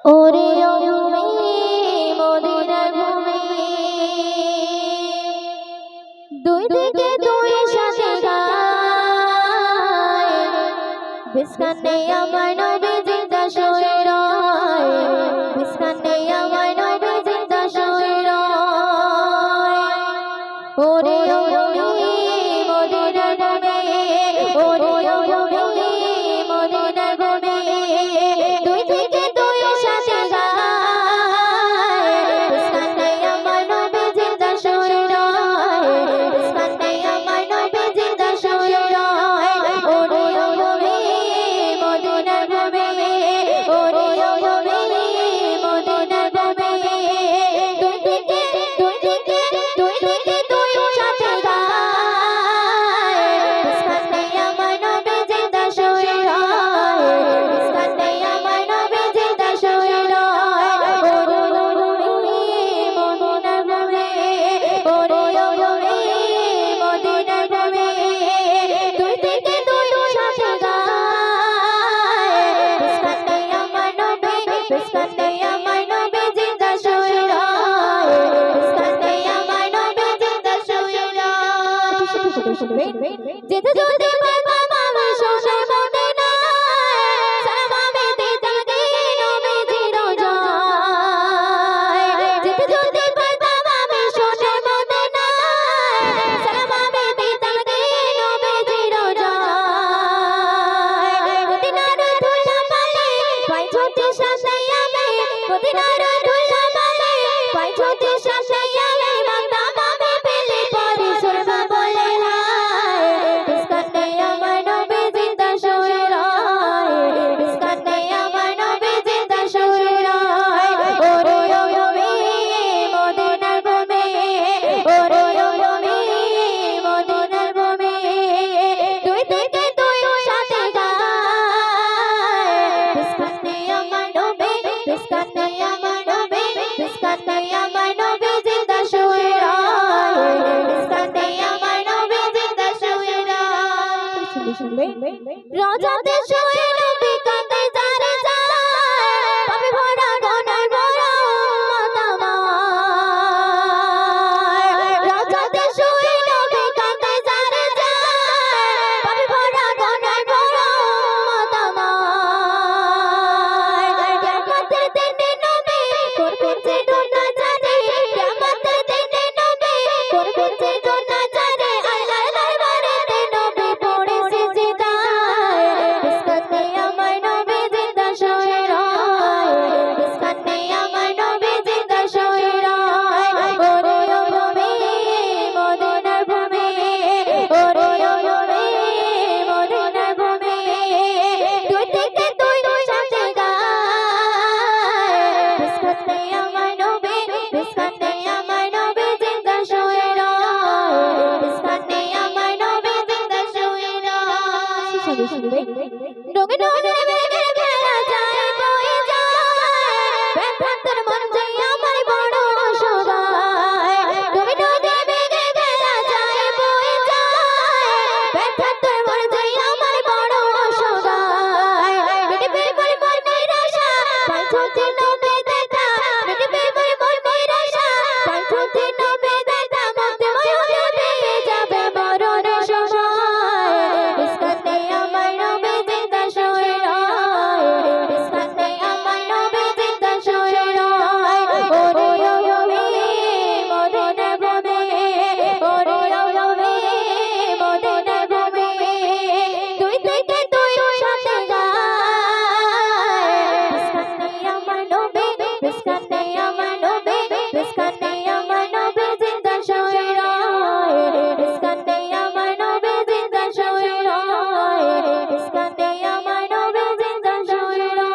ওরে ওরে মদিনার ভূমি দুই দিকে দুই সাথে গায় বিস্কানে আমার নবী জিন্দা শুয়ে রয় বিস্কানে আমার নবী জিন্দা শুয়ে রয় ওরে ওরে মদিনার ভূমি ওরে ওরে মদিনার ভূমি দুই দিকে দুই সাথে গায় বিস্কানে আমার নবী জিন্দা শুয়ে রয় বিস্কানে আমার নবী জিন্দা শুয়ে রয় ওরে ওরে মদিনার ভূমি ওরে ওরে মদিনার ভূমি দুই দিকে দুই সাথে গায় বিস্কানে আমার নবী জিন্দা শুয়ে রয় বিস্কানে আমার নবী জিন্দা শুয়ে রয় ওরে ওরে মদিনার ভূমি ওরে ওরে মদিনার ভূমি দুই দিকে দুই সাথে গায় বিস্কানে আমার নবী জিন্দা শুয়ে রয় বিস্কানে আমার নবী জিন্দা শুয়ে রয় যেতে যেতে বাবা শোনে মদিনা সালামে দিতে গিয়ে নবীজির রোজায় যেতে যেতে বাবা শোনে মদিনা সালামে দিতে গিয়ে নবীজির রোজায় মদিনার ধুলা পালে পাই ছোটে শাসাই আমি মদিনার ধুলা পালে পাই ছোটে শাসাই আমি মাতা মামে পেলে পরে সুরমা বলে হায় বিস্কানে আমার নবী জিন্দা শুয়ে রয় বিস্কানে আমার নবী জিন্দা শুয়ে রয় ওরে ওরে মদিনার ভূমি ওরে ওরে মদিনার ভূমি দুই দিকে দুই সাথে গায় বিস্কানে আমার নবী বিস্কানে আমার নবী বিস্কানে আমার নবী জিন্দা শুয়ে রয় বিস্কানে আমার নবী জিন্দা শুয়ে রয় রাজাতে শুয়ে নবী কাঁদে যারে যায় পাপে ভরা গনার বড় উম্মত আমার রাজাতে শুয়ে নবী কাঁদে যারে যায় পাপে ভরা গনার বড় উম্মত আমার কিয়ামতের দিনে নবী করবেন যে দুনা জানে কিয়ামতের দিনে নবী করবেন যে দুনা জানে আল্লাহর দরবারেতে নবী পড়ে সিজদায় বিস্কানে আমার নবী জিন্দা শুয়ে রয় বিস্কানে আমার নবী জিন্দা শুয়ে রয় ওরে ওরে মদিনার ভূমি ওরে ওরে মদিনার ভূমি দুই দিকে দুই সাথে গায় বিস্কানে আমার নবী জিন্দা শুয়ে রয় বিস্কানে আমার নবী জিন্দা শুয়ে রয় ডোগে ডোগে বেগে ফেলা যায় বয়ে যায় ব্যথার মন যে আমার বড় অসহায় ডোগে ডোগে বেগে ফেলা যায় বয়ে যায় ব্যথার মন যে আমার বড় অসহায় মিটবে মোর মনের আশা পাই ছোটে নবে দেখা মিটবে মোর মনের আশা পাই ছোটে নবে দেখা মতে ময়ূরে পেয়ে যাবে মরণের সময় বিস্কানে আমার নবী জিন্দা শুয়ে রয় বিস্কানে আমার নবী জিন্দা শুয়ে রয় ওরে ওরে মদিনার ভূমি ওরে ওরে মদিনার ভূমি দুই দিকে দুই সাথে গায় বিস্কানে আমার নবী বিস্কানে আমার নবী বিস্কানে আমার নবী জিন্দা শুয়ে রয় বিস্কানে আমার নবী জিন্দা শুয়ে রয় বিস্কানে আমার নবী জিন্দা শুয়ে রয়